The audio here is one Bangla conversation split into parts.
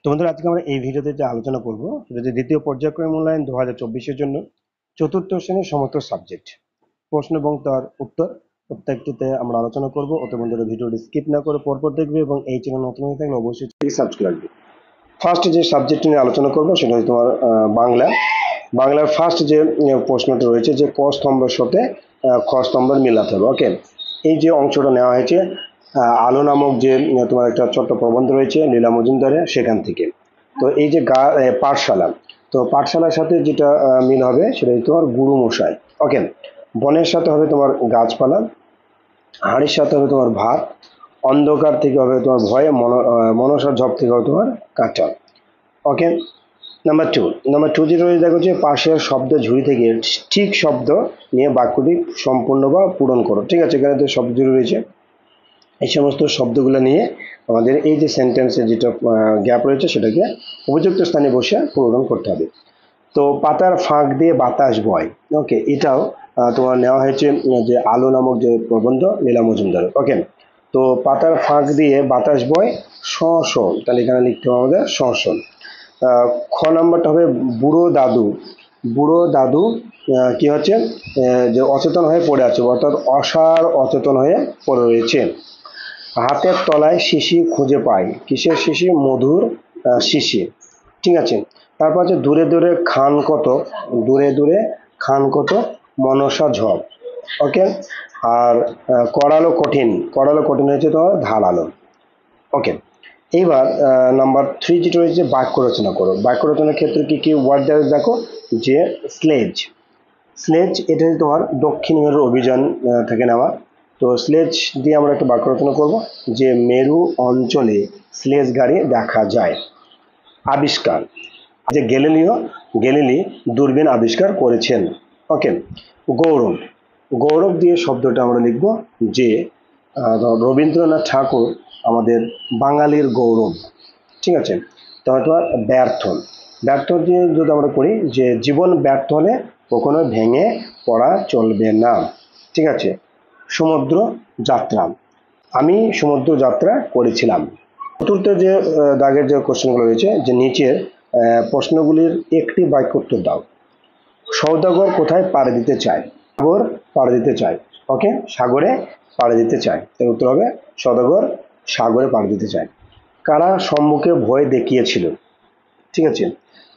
তো বন্ধুরা, আজকে আমরা এই ভিডিওতে যে আলোচনা করব সেটা হচ্ছে দ্বিতীয় পর্যায়ক্রমিক মূল্যায়ন 2024-এর জন্য চতুর্থ শ্রেণীর সমস্ত সাবজেক্ট প্রশ্ন এবং তার উত্তর প্রত্যেকটিতে আমরা আলোচনা করব। অত বন্ধুরা ভিডিওটি স্কিপ না করে পরপর দেখবে এবং এই চ্যানেল নতুন হয়ে থাকলে অবশ্যই সাবস্ক্রাইব করবে। ফার্স্ট যে সাবজেক্ট নিয়ে আলোচনা করব সেটা হচ্ছে তোমার বাংলা। বাংলার ফার্স্ট যে প্রশ্নটা রয়েছে যে ক স্তম্ভের সাথে খ স্তম্ভের মিলাতে হবে। ওকে, এই যে অংশটা নেওয়া হয়েছে আলো নামক যে তোমার একটা ছোট্ট প্রবন্ধ রয়েছে লীলা মজুমদারের, সেখান থেকে। তো এই যে পাঠশালা, তো পাঠশালার সাথে যেটা মিল হবে সেটা হচ্ছে তোমার গুরু মশাই। ওকে, বনের সাথে হবে তোমার গাছপালা, হাড়ির সাথে হবে তোমার ভাত, অন্ধকার থেকে হবে তোমার ভয়, মনসার ঝপ থেকে হবে তোমার কাঁটা। ওকে, নাম্বার টু যেটা রয়েছে দেখো যে পাশের শব্দ ঝুড়ি থেকে ঠিক শব্দ নিয়ে বাক্যটি সম্পূর্ণ বা পূরণ করো। ঠিক আছে, এখানে তো শব্দ ঝুড়ি রয়েছে, এই সমস্ত শব্দগুলো নিয়ে আমাদের এই যে সেন্টেন্সের যেটা গ্যাপ রয়েছে সেটাকে উপযুক্ত স্থানে বসে পূরণ করতে হবে। তো পাতার ফাঁক দিয়ে বাতাস বয়, ওকে, এটাও তোমার নেওয়া হয়েছে যে আলো নামক যে প্রবন্ধ লীলা মজুমদার। ওকে, তো পাতার ফাঁক দিয়ে বাতাস বয় শ শ, তাহলে এখানে লিখতে হবে আমাদের শ শ। খ নাম্বারটা হবে বুড়ো দাদু। বুড়ো দাদু কি হচ্ছে যে অচেতন হয়ে পড়ে আছে, অর্থাৎ অসার অচেতন হয়ে পড়ে রয়েছে। হাতের তলায় শিশি খুঁজে পাই, কিসের শিশি? মধুর শিশি। ঠিক আছে, তারপর হচ্ছে দূরে দূরে খান কত, দূরে দূরে খান কত মনসা ঝপ। ওকে, আর করালো কঠিন, করালো কঠিন হচ্ছে তোমার ধারালো। ওকে, এইবার নাম্বার থ্রি যেটা রয়েছে বাক্য রচনা করো। বাক্য রচনার ক্ষেত্রে কি কি ওয়ার্ড দেওয়া আছে দেখো যে স্লেজ। স্লেজ এটা হচ্ছে তোমার দক্ষিণ মেরুর অভিযান থেকে নেওয়া। তো স্লেজ দিয়ে আমরা একটা বাক্য রচনা করব যে মেরু অঞ্চলে স্লেজ গাড়ি দেখা যায়। আবিষ্কার, যে গ্যালিলি দূরবীন আবিষ্কার করেছেন। ওকে, গৌরব, গৌরব দিয়ে শব্দটা আমরা লিখব যে রবীন্দ্রনাথ ঠাকুর আমাদের বাঙালির গৌরব। ঠিক আছে, তাহলে তোমার ব্যর্থ, ব্যর্থ দিয়ে যদি আমরা করি যে জীবন ব্যর্থ হলে কখনো ভেঙে পড়া চলবে না। ঠিক আছে, সমুদ্র যাত্রা, আমি সমুদ্র যাত্রা করেছিলাম। চতুর্থ যে দাগের যে কোশ্চেনগুলো রয়েছে যে নিচের প্রশ্নগুলির একটি বাক্য উত্তর দাও। সৌদাগর কোথায় পাড়ি দিতে চায়? সাগর পাড়ি দিতে চায়। ওকে, সাগরে পাড়ি দিতে চায়, এর উত্তর হবে সৌদাগর সাগরে পাড়ি দিতে চায়। কারা সম্মুখে ভয় দেখিয়েছিল? ঠিক আছে,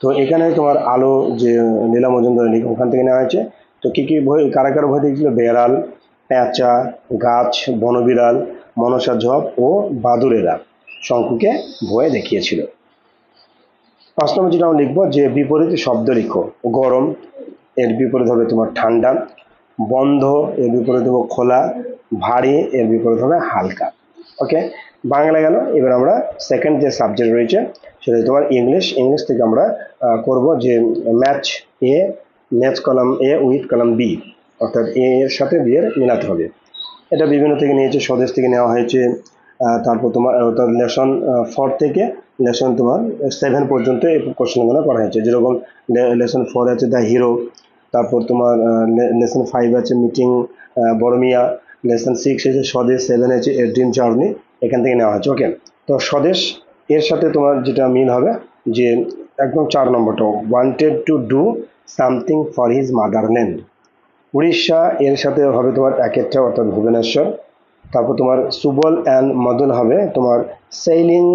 তো এখানে তোমার আলো যে লীলা মজুমদার ওখান থেকে নেওয়া হয়েছে। তো কি কি ভয়, কারা কারা ভয় দেখিয়েছিল? বেড়াল, পেঁচা, গাছ, বনবিড়াল, মনসা ঝপ ও বাদুড়েরা শঙ্কুকে ভয় দেখিয়েছিল। 5 নম্বর যেটা আমরা লিখবো যে বিপরীত শব্দ লিখো। গরম এর বিপরীত হবে তোমার ঠান্ডা, বন্ধ এর বিপরীত হবে খোলা, ভারী এর বিপরীত হবে হালকা। ওকে, বাংলা গেল। এবার আমরা সেকেন্ড যে সাবজেক্ট রয়েছে সেটা তোমার ইংলিশ। ইংলিশ থেকে আমরা করব যে match A, match column A with column B, অর্থাৎ এ এর সাথে বি এর মিলাতে হবে। এটা বিভিন্ন থেকে নিয়েছে, স্বদেশ থেকে নেওয়া হয়েছে। তারপর তোমার অর্থাৎ লেসন 4 থেকে লেসন তোমার 7 পর্যন্ত এই কোশ্চেনগুলো করা হয়েছে। যেরকম লেসন 4 আছে দ্য হিরো, তারপর তোমার লেসন 5 আছে মিটিং বড় মিয়া, লেসন 6 আছে স্বদেশ, 7 আছে এ ড্রিম জার্নি, এখান থেকে নেওয়া হয়েছে। ওকে, তো স্বদেশ এর সাথে তোমার যেটা মিল হবে যে একদম 4 নম্বরটা wanted to do something for his motherland. Orissa এর সাথে হবে তোমার একেরটা অর্থাৎ ভুবনেশ্বর। তারপর তোমার সুবল অ্যান্ড মদন হবে তোমার sailing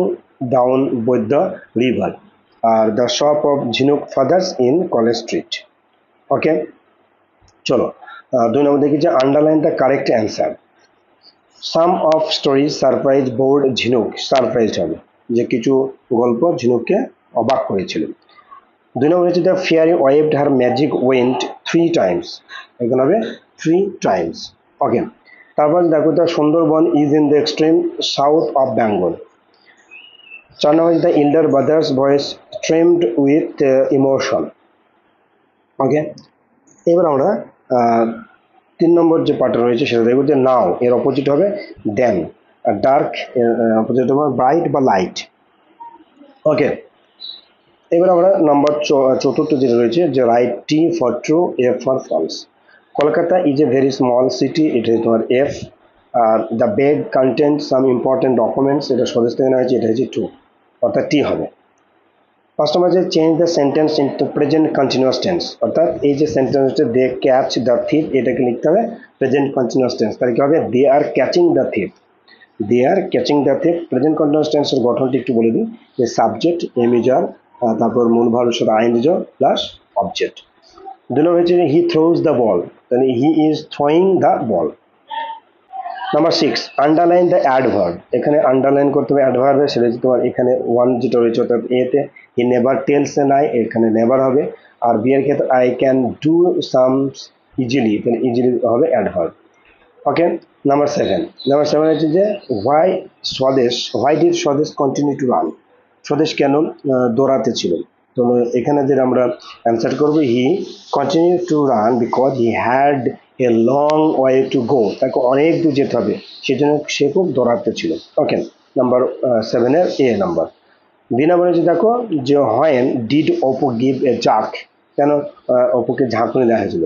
down Baidya river. Are the shop of ঝিনুক ফাদার্স ইন কলেজ স্ট্রিট। ওকে, চলো 2 নম্বর দেখি যে underline the correct answer. Some of stories surprise board ঝিনুক, সারপ্রাইজড হবে যে কিছু গল্প ঝিনুককে অবাক করেছিল। 2 নম্বর হচ্ছে the fairy waved her magic wand 3 times, এখানে হবে 3 টাইমস। ওকে, তারপর দেখো the Sundarban is in the extreme south of Bengal. 4 নম্বর the elder brother's voice trembled with emotion. Okay, এবার আমরা 3 নম্বর যে পার্টটা রয়েছে সেটা দেখবো যে নাও এর অপোজিট হবে দেন, আর ডার্ক এর অপোজিট হবে ব্রাইট বা লাইট। ওকে, এবার আমরা নাম্বার চতুর্থ যেটা রয়েছে যে write T for true, F for false. Kolkata is a very small city, এটা হচ্ছে তোমার এফ। আর the bag content some important documents, এটা স্বদেশ থেকে নেওয়া হয়েছে, এটা হচ্ছে ট্রু, অর্থাৎ টি হবে। ফার্স্ট নাম্বার যে change the sentence into present continuous tense, অর্থাৎ এই যে সেন্টেন্সটা দে ক্যাচ দ্য থিপ, এটাকে লিখতে হবে প্রেজেন্ট কন্টিনিউয়াস টেন্স। তাহলে কি হবে? They are catching the thief, they are catching the thief. Present continuous টেন্সের গঠনটি একটু বলে দিই, যে সাবজেক্ট এমিজার, তারপর মূল ভার্বের সাথে আইএনজি প্লাস অবজেক্ট। দুই নম্বর হচ্ছে হি থ্রোজ দ্য বল, তাহলে he is throwing the ball. Number 6, underline the adverb, এখানে আন্ডারলাইন করতে হবে অ্যাডভার্বে, সেটা হচ্ছে তোমার এখানে ওয়ান যেটা রয়েছে, অর্থাৎ এতে হি নেভার টেলস এ লাই, এখানে নেভার হবে। আর বি এর ক্ষেত্রে I can do some easily, তাহলে ইজিলি হবে অ্যাডভার্ব। ওকে। নাম্বার 7 হচ্ছে যে হোয়াই ডিড স্বদেশ কন্টিনিউ টু রান, স্বদেশ কেন দৌড়াতে ছিল। তো এখানে যে আমরা অ্যান্সার করবো, হি continue to run because he had a long way to go, তাকে অনেক দূর যেতে হবে, সেজন্য সে খুব দৌড়াতে ছিল। ওকে। নাম্বার 7-এর এ নাম্বার। বি নাম্বার হচ্ছে দেখো যে when did Apu give a jerk, কেন অপুকে ঝাঁকুনি দেওয়া হয়েছিল।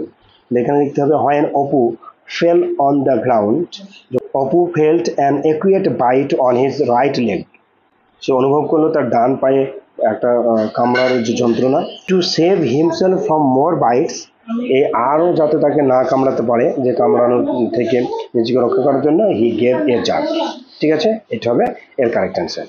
এখানে লিখতে হবে when Apu fell on the ground, Apu felt an acute bite on his right leg, সে অনুভব করলো তার ডান পায়ে একটা কামড়ার যে যন্ত্রণা। To save himself from more bites, এই আরও যাতে তাকে না কামড়াতে পারে, যে কামড়ানো থেকে নিজেকে রক্ষা করার জন্য হি গেভ এ জার্ক। ঠিক আছে, এটা হবে এর কারেক্ট অ্যান্সার।